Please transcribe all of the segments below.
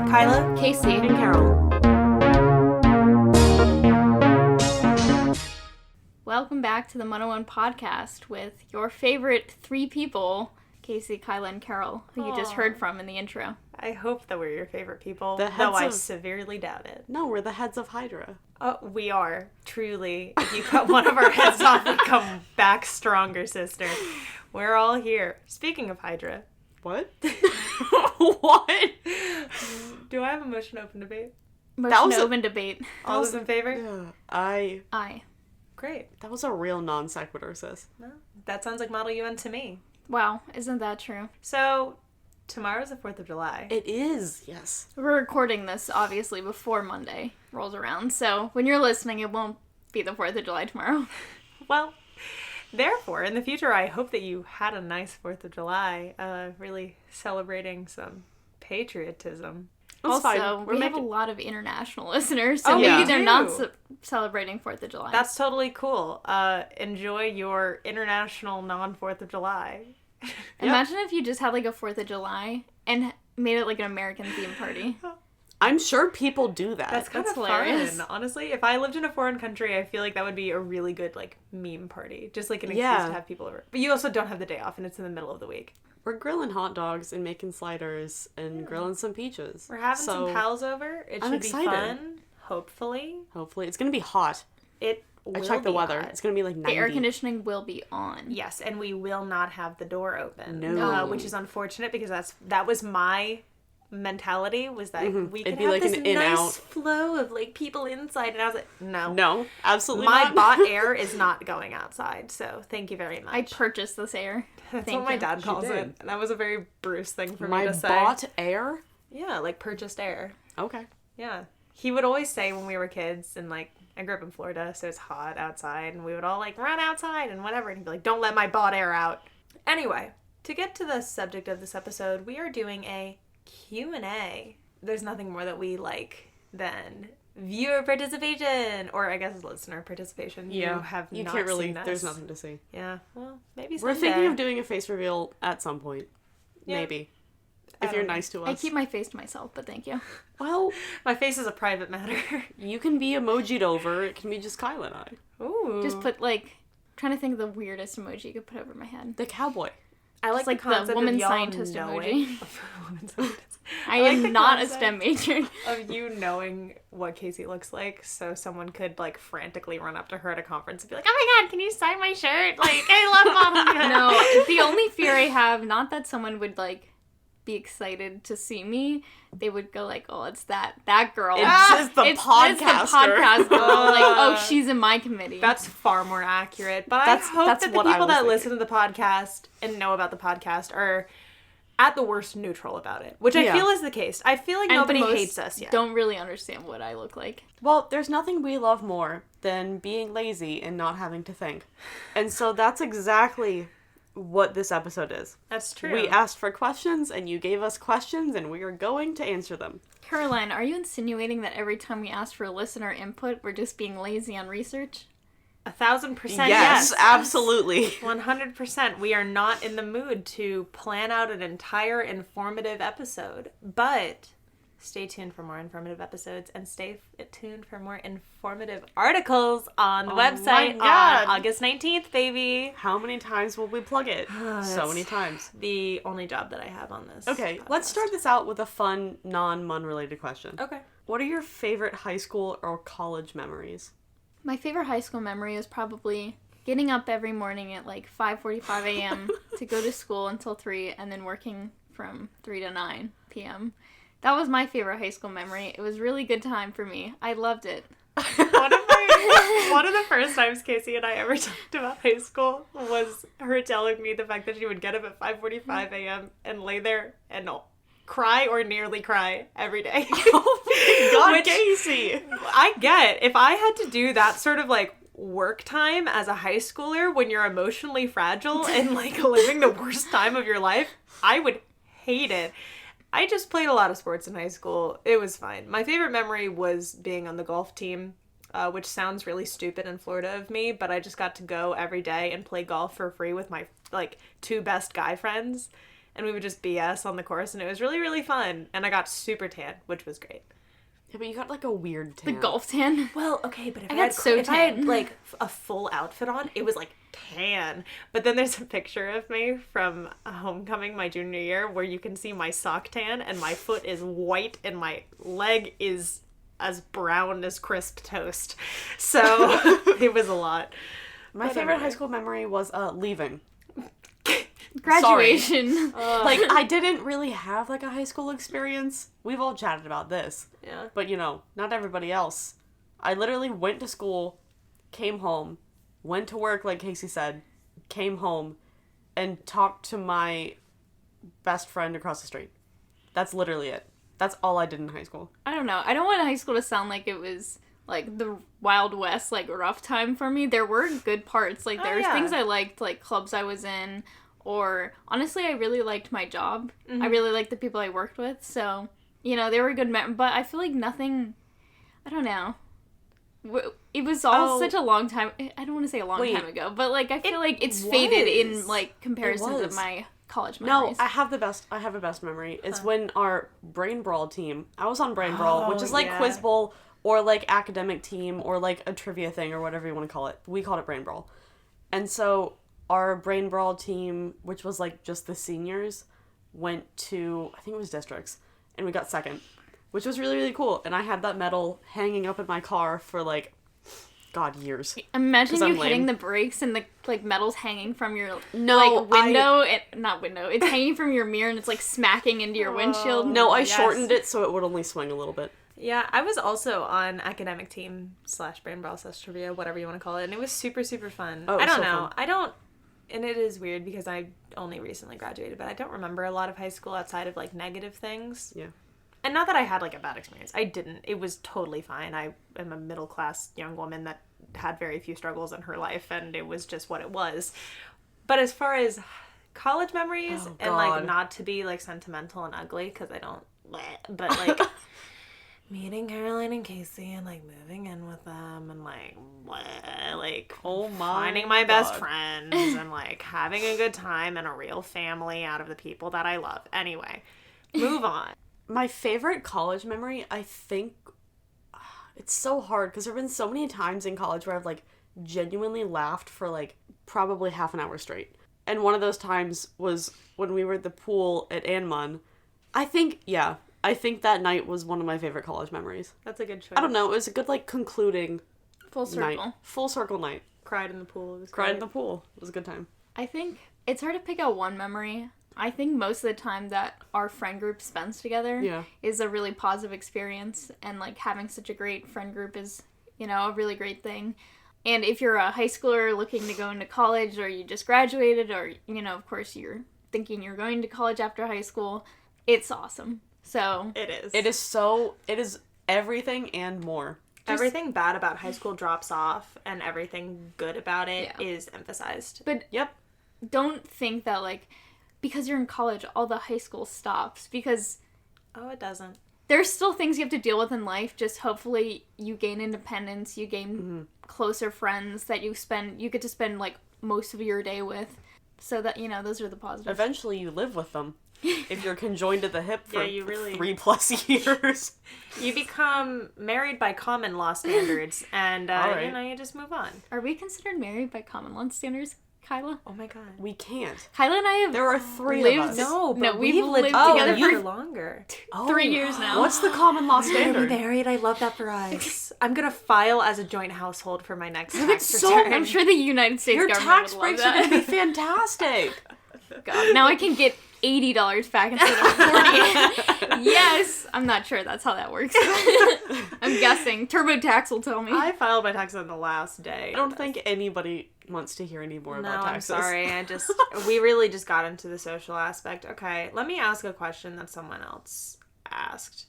Kyla, Casey, and Carol. Welcome back to the 101 podcast with your favorite three people, Casey, Kyla, and Carol, who you just heard from in the intro. I hope that we're your favorite people, The though heads I of- severely doubt it. No, we're the heads of Hydra. We are, truly. If you cut one of our heads off, we come back stronger, sister. We're all here. Speaking of Hydra. What? What? Do I have a motion to open debate? Motion to open debate. All those in favor? Yeah, Aye. Great. that was a real non sequitur, sis. No, that sounds like Model UN to me. Wow, isn't that true? So, tomorrow's the 4th of July. It is, yes. We're recording this, obviously, before Monday rolls around, so when you're listening, it won't be the 4th of July tomorrow. Well, therefore, in the future, I hope that you had a nice 4th of July, really celebrating some patriotism. That's Also, fine. we have a lot of international listeners, so Oh, maybe yeah. they're we not do. celebrating 4th of July. That's totally cool. Enjoy your international non-4th of July. Imagine if you just had, like, a 4th of July and made it, like, an American theme party. I'm sure people do that. That's kind That's of hilarious. fun, honestly. If I lived in a foreign country, I feel like that would be a really good, like, meme party. Just, like, an excuse Yeah. to have people over. But you also don't have the day off, and it's in the middle of the week. We're grilling hot dogs and making sliders and grilling some peaches. We're having So, some pals over. It I'm should be excited. fun, hopefully. Hopefully, it's gonna be hot. It I will checked the be weather. hot. It's gonna be like 90. The air conditioning will be on. Yes, and we will not have the door open. No. Which is unfortunate because that was my mentality, was that we could It'd be have like this an in-out. nice flow of like people inside, and I was like, no. No, absolutely My not. bot air is not going outside, so thank you very much. I purchased this air. That's Thank what my you. dad calls did. it, and that was a very Bruce thing for My me to say. bought air? Yeah, like purchased air. Okay. Yeah. He would always say when we were kids, and like, I grew up in Florida, so it's hot outside, and we would all like run outside and whatever, and he'd be like, don't let my bought air out. Anyway, to get to the subject of this episode, we are doing a Q&A. There's nothing more that we like than viewer participation, or I guess listener participation. You have You not can't really, seen us. there's nothing to see. Yeah, well, maybe We're someday. thinking of doing a face reveal at some point. Yeah. Maybe. I If you're don't know. nice to I us. keep my face to myself, but thank you. Well, My face is a private matter. you can be emojied over. It can be just Kyla and I. Ooh. Just put, like, I'm trying to think of the weirdest emoji you could put over my head. The cowboy. I like, Just like the the concept woman of y'all scientist knowing. emoji. Woman scientist. I like am the not a concept STEM major. Of you knowing what Casey looks like, so someone could like frantically run up to her at a conference and be like, "Oh my god, can you sign my shirt? Like, I love modeling." No, the only fear I have, not that someone would, like, be excited to see me. They would go like, "Oh, it's that girl." It's just the It's podcaster. the podcast girl. Like, oh, she's in my committee. That's far more accurate. But That's- I hope that's that the what I people was that thinking. listen to the podcast and know about the podcast are at the worst neutral about it, which I Yeah. feel is the case. I feel like And nobody the most hates us yet. Don't really understand what I look like. Well, there's nothing we love more than being lazy and not having to think. And so that's exactly what this episode is. That's true. We asked for questions and you gave us questions and we are going to answer them. Caroline, are you insinuating that every time we ask for listener input, we're just being lazy on research? 1,000% Yes, yes. absolutely. 100%. We are not in the mood to plan out an entire informative episode, but stay tuned for more informative episodes and stay tuned for more informative articles on the my website God. on August 19th, baby. How many times will we plug it? So that's- many times. The only job that I have on this. Okay, podcast. let's start this out with a fun, non-MUN related question. Okay. What are your favorite high school or college memories? My favorite high school memory is probably getting up every morning at like 5:45 a.m. to go to school until 3 and then working from 3 to 9 p.m. That was my favorite high school memory. It was a really good time for me. I loved it. One of the first times Casey and I ever talked about high school was her telling me the fact that she would get up at 5:45 a.m. and lay there and cry or nearly cry every day. Oh my god, Which- Casey! I get. If I had to do that sort of like work time as a high schooler when you're emotionally fragile and like living the worst time of your life, I would hate it. I just played a lot of sports in high school. It was fine. My favorite memory was being on the golf team, which sounds really stupid in Florida of me, but I just got to go every day and play golf for free with my like 2 best guy friends. and we would just BS on the course, and it was really, really fun. And I got super tan, which was great. Yeah, but you got like a weird The tan. golf tan. Well, okay, but if I I, got had, so if I had tan. like a full outfit on, it was like tan. But then there's a picture of me from homecoming my junior year where you can see my sock tan and my foot is white and my leg is as brown as crisp toast. So it was a lot. My favorite high school memory was leaving. Graduation. Like, I didn't really have, like, a high school experience. We've all chatted about this. Yeah. But, you know, not everybody else. I literally went to school, came home, went to work, like Casey said, came home, and talked to my best friend across the street. That's literally it. That's all I did in high school. I don't know. I don't want high school to sound like it was like the Wild West, like rough time for me. There were good parts. Like there was things I liked, like clubs I was in, or honestly, I really liked my job. I really liked the people I worked with. So, you know, they were good. But I feel like nothing. I don't know. It was all such a long time. I don't want to say a long time ago, but like I feel like it's faded in like comparisons of my college memories. No, I have a best memory. It's when our Brain Brawl team. I was on Brain Brawl, which is like Quiz Bowl or like academic team or like a trivia thing or whatever you want to call it. We called it Brain Brawl. And so our Brain Brawl team, which was like just the seniors, went to, I think it was districts, and we got second, which was really, really cool. And I had that medal hanging up in my car for like, God, years. Imagine you hitting the brakes and the like metal's hanging from your window. Not window. It's hanging from your mirror and it's like smacking into your windshield. No, I shortened it so it would only swing a little bit. Yeah, I was also on academic team / brain brawl / trivia, whatever you want to call it, and it was super, super fun. Oh, I don't so know. fun. And it is weird because I only recently graduated, but I don't remember a lot of high school outside of like negative things. Yeah. And not that I had like a bad experience. I didn't. It was totally fine. I am a middle class young woman that had very few struggles in her life, and it was just what it was. But as far as college memories, and like not to be like sentimental and ugly, because I don't, but like meeting Caroline and Casey and like moving in with them and like finding my best friends and like having a good time and a real family out of the people that I love. Anyway, move on. My favorite college memory, I think, it's so hard because there have been so many times in college where I've like genuinely laughed for like probably half an hour straight. And one of those times was when we were at the pool at SomeMUN. I think that night was one of my favorite college memories. That's a good choice. I don't know, it was a good like concluding Full circle. night. Full circle night. Cried in the pool. It was Cried great. in the pool. It was a good time. I think it's hard to pick out one memory. I think most of the time that our friend group spends together is a really positive experience, and like having such a great friend group is, you know, a really great thing. And if you're a high schooler looking to go into college, or you just graduated, or, you know, of course you're thinking you're going to college after high school, it's awesome. So it is. It is everything and more. Everything bad about high school drops off, and everything good about it is emphasized. But don't think that like because you're in college, all the high school stops, because it doesn't. There's still things you have to deal with in life. Just hopefully you gain independence, you gain closer friends that you get to spend like most of your day with, so that, you know, those are the positives. Eventually you live with them. If you're conjoined at the hip for 3+ years. You become married by common law standards, and you know, you just move on. Are we considered married by common law standards, Kyla? Oh my god. We can't. Kyla and I have There are 3 of us. No, we've lived together together for longer. 3 years now. What's the common law We're gonna standard? be married. I love that for us. I'm gonna file as a joint household for my next tax return. I'm sure the United States Your government tax would breaks love are that. going to be fantastic. God, now I can get $80 back instead of $40. Yes, I'm not sure that's how that works. I'm guessing TurboTax will tell me. I filed my taxes on the last day. I don't think anybody wants to hear any more about taxes. I'm sorry. We really just got into the social aspect. Okay, let me ask a question that someone else asked.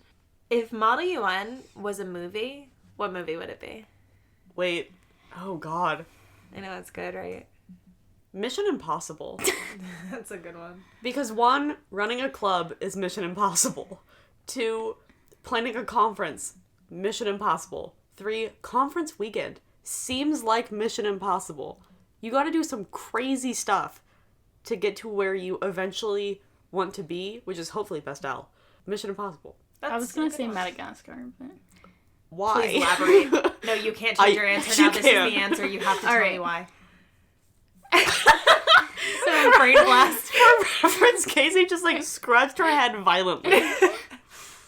If Model UN was a movie, what movie would it be? Wait. Oh, God. I know it's good, right? Mission Impossible. That's a good one. Because 1, running a club is Mission Impossible. 2, planning a conference, Mission Impossible. 3, conference weekend. Seems like Mission Impossible. You gotta do some crazy stuff to get to where you eventually want to be, which is hopefully Bestel. Mission Impossible. I was going to say Madagascar, but... Why? Please elaborate. No, you can't change your answer now. This is the answer. You have to tell me why. So, brain blast. For reference, Casey just like scratched her head violently.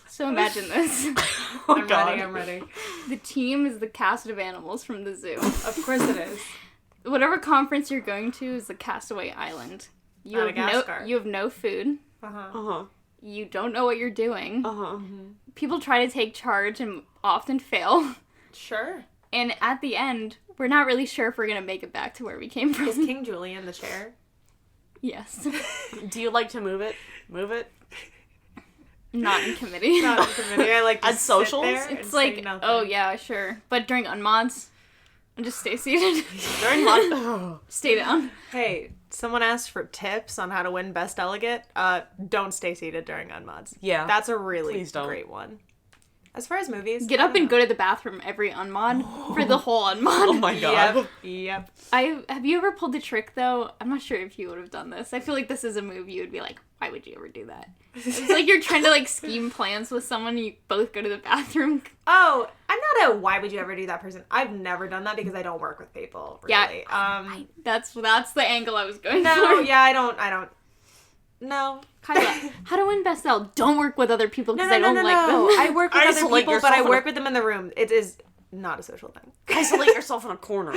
So imagine this. Oh, I'm ready. The team is the cast of animals from the zoo. Of course it is. Whatever conference you're going to is the Castaway Island. You Madagascar. You have no food. Uh-huh. You don't know what you're doing. Uh-huh. People try to take charge and often fail. Sure. And at the end, we're not really sure if we're going to make it back to where we came from. Is King Julian the chair? Yes. Do you like to move it? Move it? Not in committee. Not in committee. I like to At sit socials? there and It's say like, nothing. oh yeah, sure. But during unmods, just stay seated. During lunch. Stay down. Hey, someone asked for tips on how to win Best Delegate. Don't stay seated during unmods. Yeah. That's a really Please don't. great one. As far as movies, Get up and go to the bathroom every unmod for the whole unmod. Oh my god. Yep. Have you ever pulled the trick though? I'm not sure if you would have done this. I feel like this is a move you would be like, why would you ever do that? It's like you're trying to like scheme plans with someone and you both go to the bathroom. Oh, I'm not a why would you ever do that person. I've never done that because I don't work with people, really. Yeah. That's the angle I was going No, for. yeah, I don't. No. Kyla, how to win Bestel? Don't work with other people because I don't like No. them. I work with other Isolate people, but yourself I in work a- with them in the room. It is not a social thing. Isolate yourself in a corner.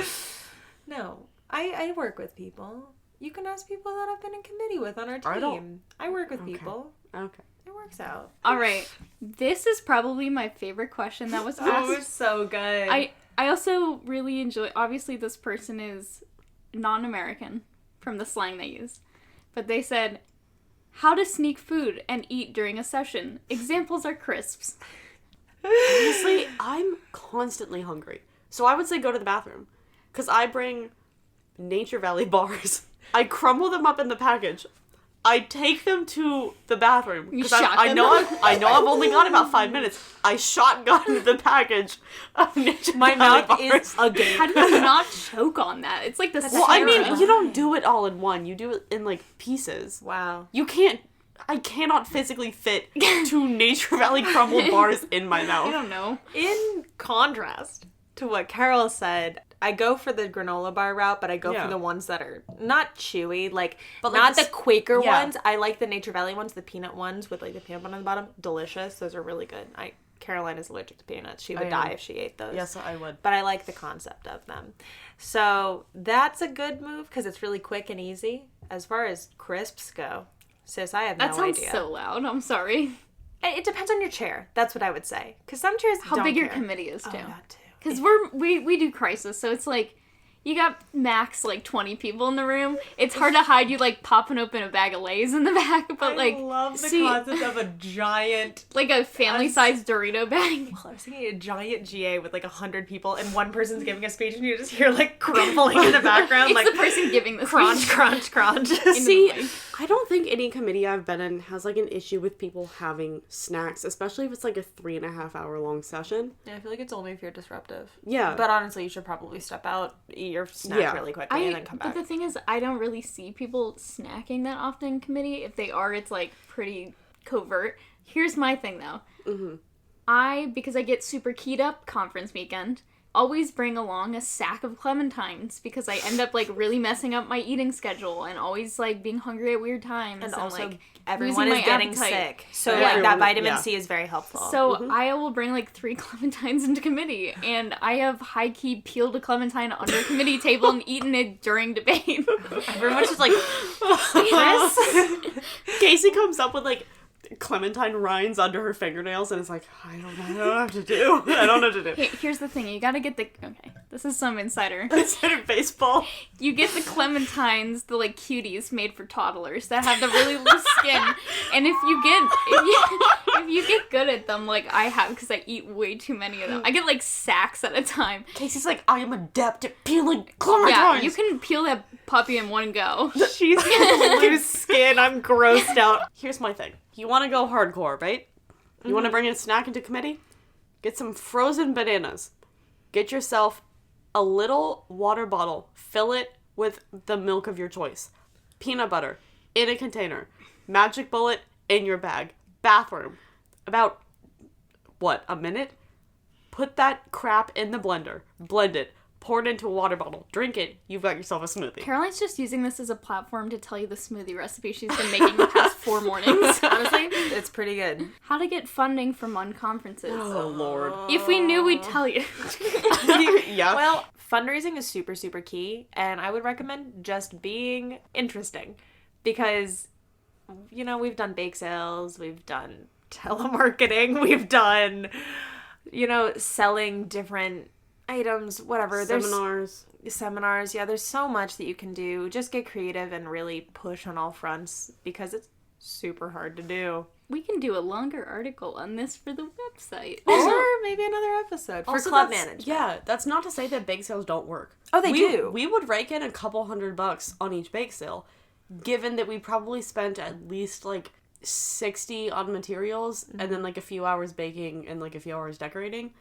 No. I work with people. You can ask people that I've been in committee with on our I team. don't- I work with people. Okay. It works out. All right, this is probably my favorite question that was asked. Oh, it's so good. I also really enjoy. Obviously, this person is non-American from the slang they use, but they said, "How to sneak food and eat during a session." Examples are crisps. Honestly, I'm constantly hungry. So I would say go to the bathroom. Because I bring Nature Valley bars. I crumble them up in the package. I take them to the bathroom. You 'Cause shot I them? know I've only got about 5 minutes. I shotgun the package of Nature My Valley mouth bars. is agape. How do you not choke on that? It's like the Well, I mean, syrup. you don't do it all in one. You do it in, like, pieces. Wow. I cannot physically fit 2 Nature Valley crumbled bars in my I mouth. don't know. In contrast to what Carol said, I go for the granola bar route, but I go Yeah. for the ones that are not chewy, But, like, not this- the Quaker yeah. ones. I like the Nature Valley ones, the peanut ones with like the peanut butter on the bottom. Delicious. Those are really good. Caroline is allergic to peanuts. She would I die am. if she ate those. Yes, I would. But I like the concept of them. So that's a good move because it's really quick and easy. As far as crisps go, sis, I have That no sounds idea. so loud. I'm sorry. It depends on your chair. That's what I would say. Because some chairs How don't big your care. committee is Oh, too. that too. Because we do crisis, so it's like you got max like 20 people in the room. It's hard to hide you like popping open a bag of Lay's in the back, but like I love the see, concept of a giant. like a family-sized Dorito bag. Well, I was thinking a giant GA with like 100 people, and one person's giving a speech, and you just hear like crumbling in the background, It's like the person giving the crunch, speech. crunch, crunch. See, I don't think any committee I've been in has like an issue with people having snacks, especially if it's like a 3.5 hour long session. Yeah, I feel like it's only if you're disruptive. Yeah. But honestly, you should probably step out, eat your snack really quickly, and then come But back. the thing is, I don't really see people snacking that often in committee. If they are, it's like pretty covert. Here's my thing though. Because I get super keyed up conference weekend, always bring along a sack of clementines because I end up like really messing up my eating schedule and always like being hungry at weird times And also, like everyone losing is my getting appetite. sick. So, Yeah. like, that Everyone- vitamin yeah. C is very helpful. So I will bring like 3 clementines into committee, and I have high key peeled a clementine under a committee table and eaten it during debate. everyone's just like, Casey comes up with like clementine rinds under her fingernails and it's like, I don't know what to do. I don't know what to do. Here's the thing: you gotta get the this is some insider. Instead of baseball. You get the clementines, the like cuties made for toddlers that have the really loose skin, and if you get good at them, like I have, because I eat way too many of them. I get like sacks at a time. Casey's like, I am adept at peeling clementines. Yeah, you can peel that puppy in one go. she's got loose skin. I'm grossed out. Here's my thing. You want to go hardcore, right? You want to bring a snack into committee? Get some frozen bananas. Get yourself a little water bottle. Fill it with the milk of your choice. Peanut butter in a container. magic bullet in your bag. Bathroom. About, a minute? Put that crap in the blender. Blend it. Pour it into a water bottle. Drink it. You've got yourself a smoothie. Caroline's just using this as a platform to tell you the smoothie recipe she's been making the past 4 mornings. Honestly, it's pretty good. How to get funding for MUN conferences. Oh, Lord. If we knew, we'd tell you. Yeah. Well, fundraising is super, super key, and I would recommend just being interesting because, we've done bake sales, we've done telemarketing, we've done, selling different items, whatever. Seminars. Yeah, there's so much that you can do. Just get creative and really push on all fronts because it's super hard to do. We can do a longer article on this for the website. Or maybe another episode for club management. Yeah, that's not to say that bake sales don't work. Oh, they do. We would rake in a couple $100 on each bake sale, given that we probably spent at least like 60 on materials and then like a few hours baking and like a few hours decorating,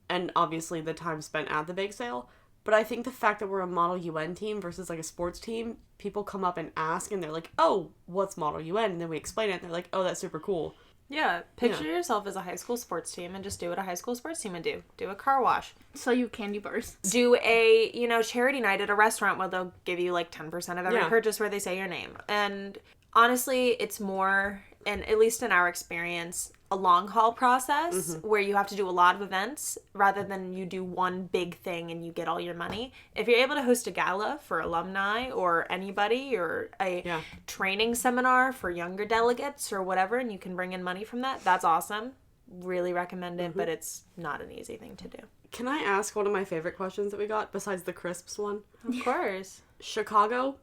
and obviously the time spent at the bake sale. But I think the fact that we're a Model UN team versus like a sports team, people come up and ask and they're like, oh, what's Model UN? And then we explain it and they're like, oh, that's super cool. Yeah, picture yourself as a high school sports team and just do what a high school sports team would do. Do a car wash. Sell you candy bars. Do a, charity night at a restaurant where they'll give you like 10% of every purchase where they say your name. And honestly, it's more, and at least in our experience, a long haul process where you have to do a lot of events rather than you do one big thing and you get all your money. If you're able to host a gala for alumni or anybody or a training seminar for younger delegates or whatever, and you can bring in money from that, that's awesome. Really recommend it, but it's not an easy thing to do. Can I ask one of my favorite questions that we got besides the crisps one? Of course. Chicago? ?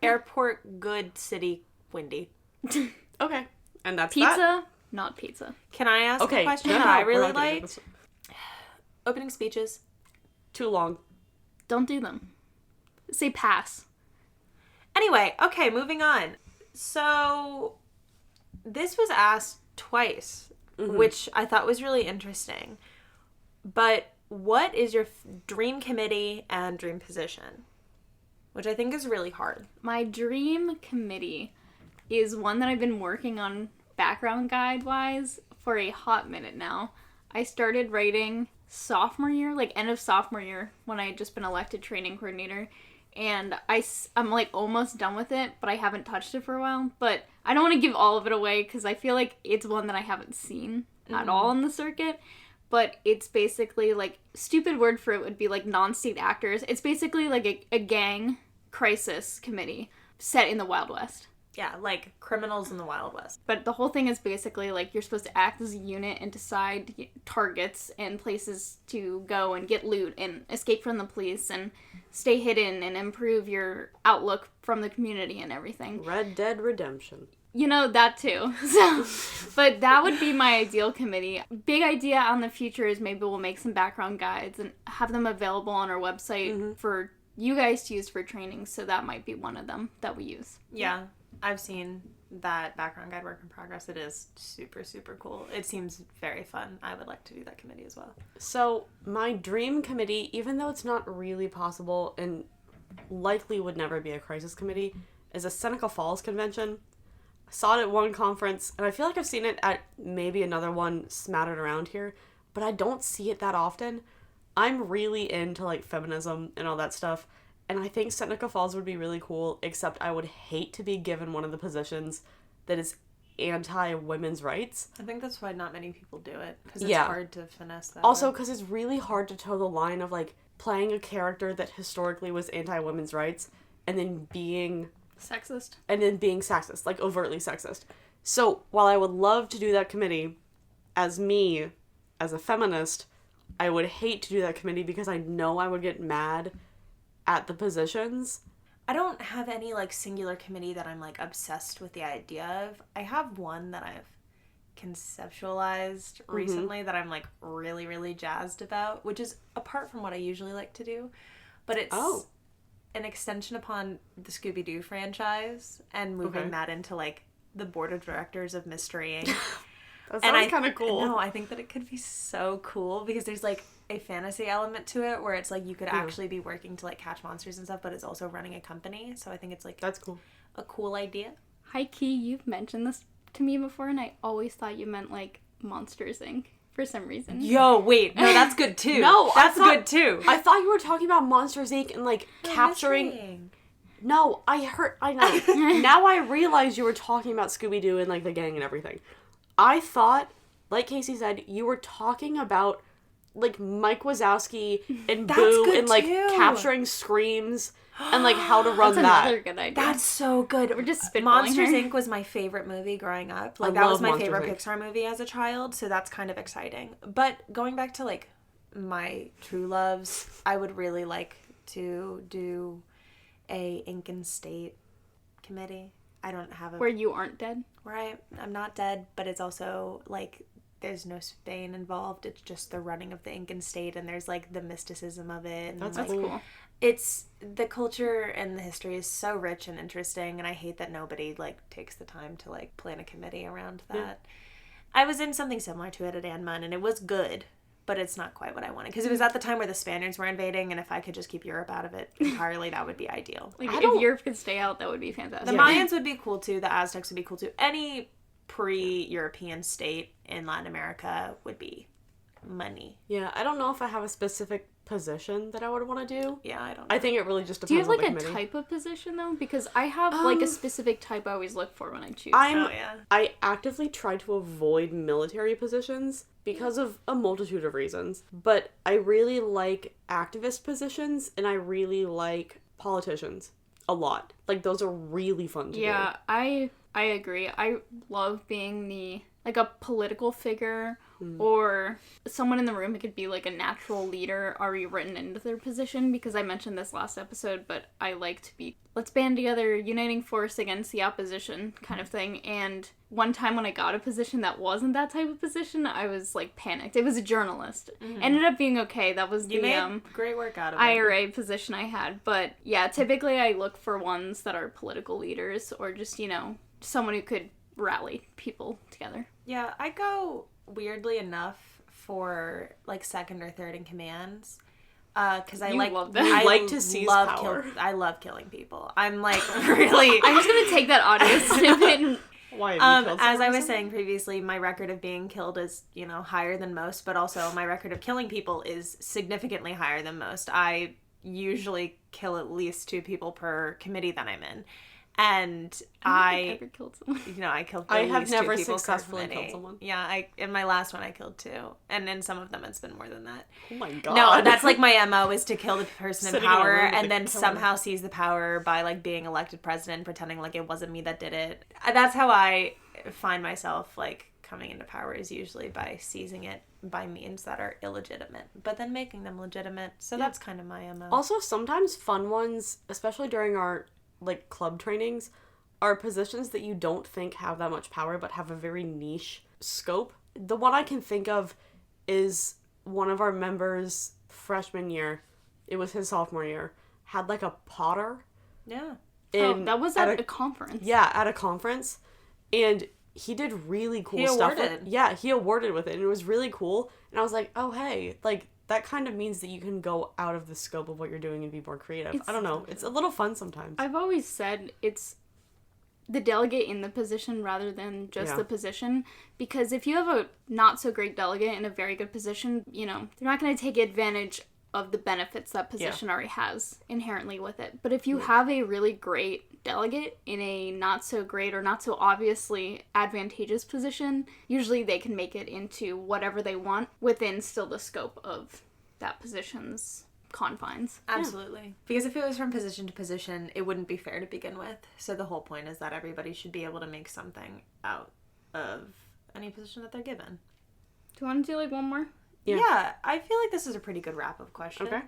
Airport, good, city, windy. Okay. And that's Pizza, that. not pizza. Can I ask a question that I really liked? Opening speeches. Too long. Don't do them. Say pass. Anyway, okay, moving on. So, this was asked twice, which I thought was really interesting. But what is your dream committee and dream position? Which I think is really hard. My dream committee is one that I've been working on background guide-wise for a hot minute now. I started writing sophomore year, like end of sophomore year, when I had just been elected training coordinator. And I'm like almost done with it, but I haven't touched it for a while. But I don't want to give all of it away because I feel like it's one that I haven't seen at all on the circuit. But it's basically like, stupid word for it would be like non-state actors. It's basically like a gang crisis committee set in the Wild West. Yeah, like criminals in the Wild West. But the whole thing is basically like you're supposed to act as a unit and decide targets and places to go and get loot and escape from the police and stay hidden and improve your outlook from the community and everything. Red Dead Redemption. That too. So, but that would be my ideal committee. Big idea on the future is maybe we'll make some background guides and have them available on our website for you guys to use for training. So that might be one of them that we use. Yeah. I've seen that background guide work in progress. It is super, super cool. It seems very fun. I would like to do that committee as well. So my dream committee, even though it's not really possible and likely would never be a crisis committee, is a Seneca Falls convention. I saw it at one conference, and I feel like I've seen it at maybe another one smattered around here, but I don't see it that often. I'm really into like feminism and all that stuff. And I think Seneca Falls would be really cool, except I would hate to be given one of the positions that is anti-women's rights. I think that's why not many people do it, because it's hard to finesse that. Also, because it's really hard to toe the line of, like, playing a character that historically was anti-women's rights, and then being... Sexist. And then being sexist, like, overtly sexist. So, while I would love to do that committee, as me, as a feminist, I would hate to do that committee because I know I would get mad at the positions. I don't have any like singular committee that I'm like obsessed with the idea of. I have one that I've conceptualized recently that I'm like really, really jazzed about, which is apart from what I usually like to do, but it's an extension upon the Scooby-Doo franchise and moving that into like the board of directors of Mystery Inc. That sounds kind of cool. No, I think that it could be so cool because there's like a fantasy element to it where it's like you could actually be working to like catch monsters and stuff, but it's also running a company. So I think it's like that's cool. A cool idea. High key, you've mentioned this to me before, and I always thought you meant, like, Monsters, Inc. for some reason. Yo, wait. No, that's good too. No, that's good too. I thought you were talking about Monsters, Inc. and, like, capturing... No, I know. Now I realize you were talking about Scooby-Doo and, like, the gang and everything. I thought, like Casey said, you were talking about, like, Mike Wazowski and Boo and, like, capturing screams and, like, how to run That's that. another good idea. That's so good. We're just spitballing Monsters, here. Inc. was my favorite movie growing up. Like, I that was love my Monsters, favorite Inc. Pixar movie as a child, so that's kind of exciting. But going back to, like, my true loves, I would really like to do a Ink and State committee. I don't have a... Where you aren't dead? Where I'm not dead, but it's also, like, there's no Spain involved. It's just the running of the Ink and State, and there's, like, the mysticism of it. And, That's like, cool. It's... The culture and the history is so rich and interesting, and I hate that nobody, like, takes the time to, like, plan a committee around that. Yeah. I was in something similar to it at SomeMUN, and it was good, but it's not quite what I wanted. Because it was at the time where the Spaniards were invading, and if I could just keep Europe out of it entirely, that would be ideal. Like, if Europe could stay out, that would be fantastic. The Mayans would be cool, too. The Aztecs would be cool, too. Any pre-European state in Latin America would be money. Yeah, I don't know if I have a specific position that I would want to do. Yeah, I don't know. I think it really just depends. Do you have, like, on the a committee. type of position, though? Because I have, like, a specific type I always look for when I choose. I actively try to avoid military positions because of a multitude of reasons. But I really like activist positions, and I really like politicians a lot. Like, those are really fun to do. Yeah, I agree. I love being like a political figure or someone in the room who could be like a natural leader already written into their position, because I mentioned this last episode, but I like to be, let's band together, uniting force against the opposition kind of thing. And one time when I got a position that wasn't that type of position, I was like panicked. It was a journalist. Ended up being okay. That was you made great work out of it. IRA position I had. But yeah, typically I look for ones that are political leaders or just, you know, someone who could rally people together. Yeah, I go weirdly enough for like second or third in commands, because I love that. I like to seize power. I love killing people. I'm like really. I'm just gonna take that audio snippet. And... Why have you killed as I was someone? saying previously, my record of being killed is, you know, higher than most, but also my record of killing people is significantly higher than most. I usually kill at least 2 people per committee that I'm in. And I ever killed someone. You know, I killed. I have least never 2 people successfully per committee. killed someone. Yeah, in my last one I killed 2, and in some of them it's been more than that. Oh my god! No, that's like my MO is to kill the person in Sitting in a power, room with and a then killer. somehow seize the power by like being elected president, pretending like it wasn't me that did it. That's how I find myself like coming into power, is usually by seizing it by means that are illegitimate, but then making them legitimate. So that's kind of my MO. Also, sometimes fun ones, especially during our like club trainings, are positions that you don't think have that much power but have a very niche scope. The one I can think of is one of our members freshman year, it was his sophomore year, had like a potter. Yeah. That was at a conference. Yeah, at a conference. And he did really cool stuff. He awarded with it, and it was really cool. And I was like, oh, hey, like, that kind of means that you can go out of the scope of what you're doing and be more creative. I don't know. It's a little fun sometimes. I've always said it's the delegate in the position rather than just the position, because if you have a not so great delegate in a very good position, you know, they're not going to take advantage of the benefits that position already has inherently with it. But if you have a really great delegate in a not so great or not so obviously advantageous position, usually they can make it into whatever they want within still the scope of that position's confines. Absolutely. Because if it was from position to position, it wouldn't be fair to begin with. So the whole point is that everybody should be able to make something out of any position that they're given. Do you want to do like one more? Yeah, I feel like this is a pretty good wrap-up question. Okay.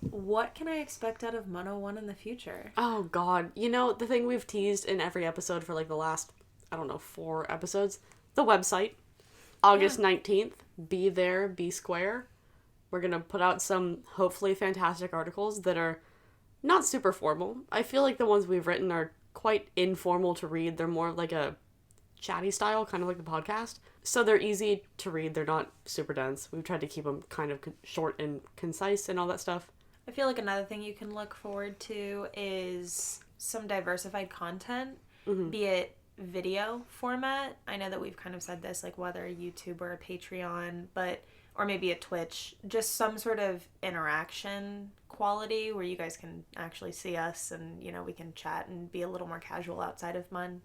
What can I expect out of Mono 1 in the future? Oh, God. You know, the thing we've teased in every episode for, like, the last, 4 episodes? The website. August 19th. Be there, be square. We're gonna put out some, hopefully, fantastic articles that are not super formal. I feel like the ones we've written are quite informal to read. They're more like a chatty style, kind of like the podcast. So they're easy to read. They're not super dense. We've tried to keep them kind of short and concise and all that stuff. I feel like another thing you can look forward to is some diversified content, be it video format. I know that we've kind of said this, like whether a YouTube or a Patreon, or maybe a Twitch, just some sort of interaction quality where you guys can actually see us and, you know, we can chat and be a little more casual outside of MUN.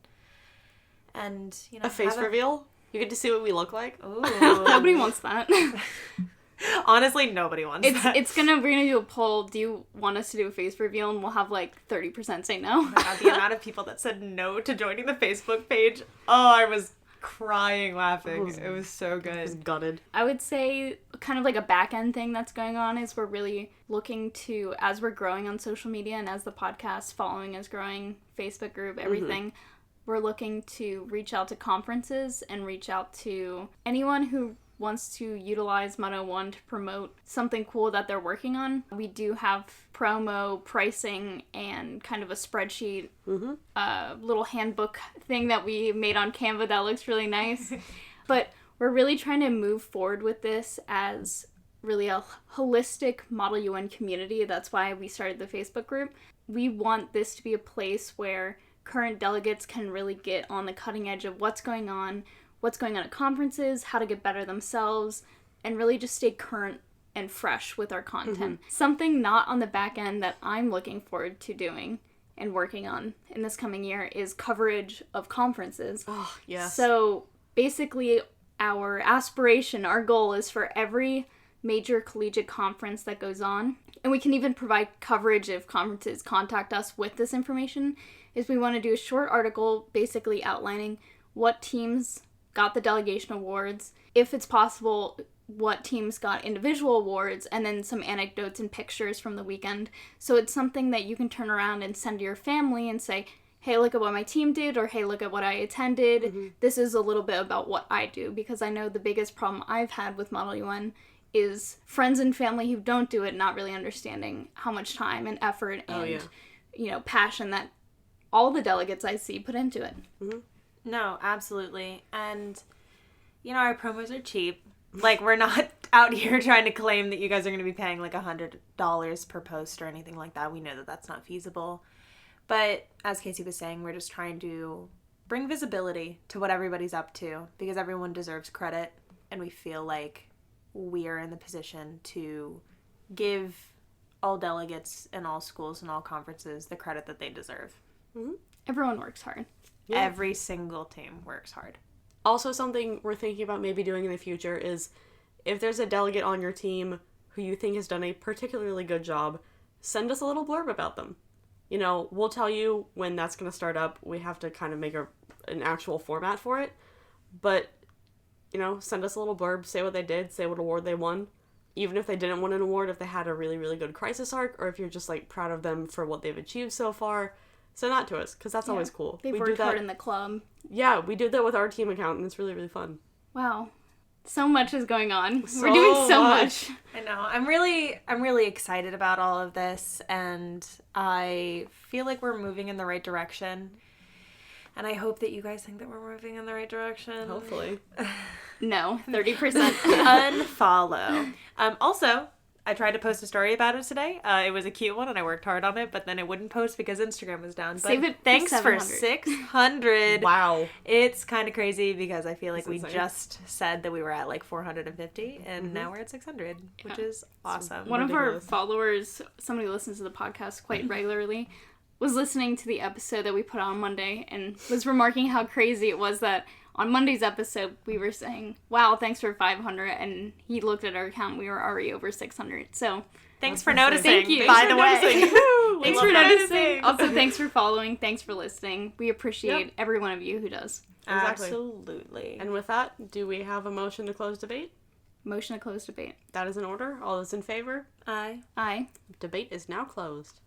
And, you know, a face reveal? You get to see what we look like? Ooh. Nobody wants that. Honestly, nobody wants that. We're gonna do a poll. Do you want us to do a face reveal? And we'll have like 30% say no. Oh my God, the amount of people that said no to joining the Facebook page. Oh, I was crying laughing. It was so good. I was gutted. I would say kind of like a back end thing that's going on is we're really looking to, as we're growing on social media and as the podcast following is growing, Facebook group, everything, we're looking to reach out to conferences and reach out to anyone who wants to utilize MUN 01 to promote something cool that they're working on. We do have promo, pricing, and kind of a spreadsheet, little handbook thing that we made on Canva that looks really nice. But we're really trying to move forward with this as really a holistic Model UN community. That's why we started the Facebook group. We want this to be a place where current delegates can really get on the cutting edge of what's going on at conferences, how to get better themselves, and really just stay current and fresh with our content. Something not on the back end that I'm looking forward to doing and working on in this coming year is coverage of conferences. Oh, yes. So basically our aspiration, our goal is for every major collegiate conference that goes on, and we can even provide coverage if conferences contact us with this information, is we want to do a short article basically outlining what teams got the delegation awards, if it's possible, what teams got individual awards, and then some anecdotes and pictures from the weekend. So it's something that you can turn around and send to your family and say, hey, look at what my team did, or hey, look at what I attended. This is a little bit about what I do, because I know the biggest problem I've had with Model UN is friends and family who don't do it not really understanding how much time and effort and you know, passion that all the delegates I see put into it. No, absolutely. And, you know, our promos are cheap. Like, we're not out here trying to claim that you guys are going to be paying like $100 per post or anything like that. We know that that's not feasible. But as Casey was saying, we're just trying to bring visibility to what everybody's up to, because everyone deserves credit. And we feel like we are in the position to give all delegates in all schools and all conferences the credit that they deserve. Everyone works hard. Yeah. Every single team works hard. Also, something we're thinking about maybe doing in the future is if there's a delegate on your team who you think has done a particularly good job, send us a little blurb about them. You know, we'll tell you when that's going to start up. We have to kind of make an actual format for it. But, you know, send us a little blurb, say what they did, say what award they won. Even if they didn't win an award, if they had a really, really good crisis arc, or if you're just, like, proud of them for what they've achieved so far, send that to us, because that's always cool. They've worked hard in the club. Yeah, we do that with our team account, and it's really, really fun. Wow. So much is going on. We're doing so much. I know. I'm really excited about all of this, and I feel like we're moving in the right direction. And I hope that you guys think that we're moving in the right direction. Hopefully. No, 30%. Unfollow. Also, I tried to post a story about it today. It was a cute one, and I worked hard on it, but then it wouldn't post because Instagram was down. But save it. Thanks for 600. Wow. It's kind of crazy because I feel like we just said that we were at like 450, and now we're at 600, which is awesome. One of our followers, somebody who listens to the podcast quite regularly, was listening to the episode that we put on Monday and was remarking how crazy it was that on Monday's episode, we were saying, wow, thanks for 500, and he looked at our account, we were already over 600, so... Thanks for noticing, Thank you. by the way. Thanks for noticing. Also, thanks for following, thanks for listening. We appreciate every one of you who does. Exactly. Absolutely. And with that, do we have a motion to close debate? Motion to close debate. That is in order. All those in favor? Aye. Aye. Debate is now closed.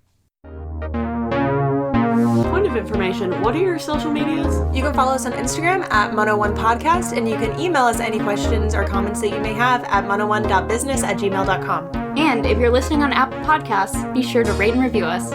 Point of information, what are your social medias? You can follow us on Instagram at MUN01 Podcast, and you can email us any questions or comments that you may have at mun01.business@gmail.com. And if you're listening on Apple Podcasts, be sure to rate and review us.